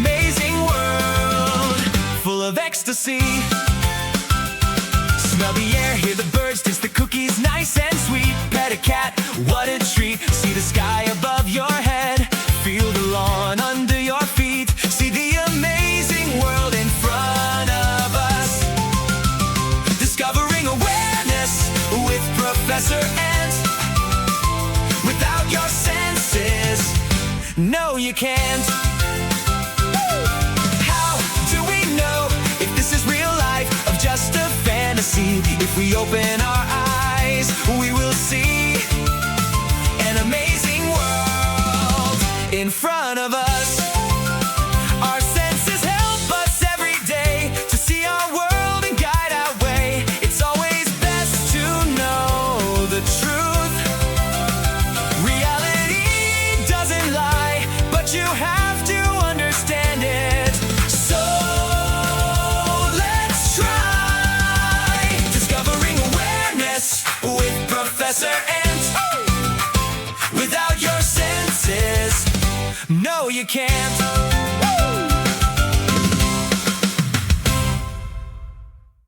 amazing world full of ecstasy. Smell the air, hear the birds, taste the cookies, nice and sweet. Pet a cat, what a treat. See the sky above your head, feel the lawn under your feet. See the amazing world in front of us. Discovering awareness with Professor Ant. Without your senses, no you can't. How do we know if this is real life or just a fantasy? If we open our eyes, we will see an amazing world in front of us. Our senses help us every day to see our world and guide our way. It's always best to know the truth. Reality doesn't lie, but you have to understand it. So let's try discovering awareness with Professor Ant. Without your senses, no you can't.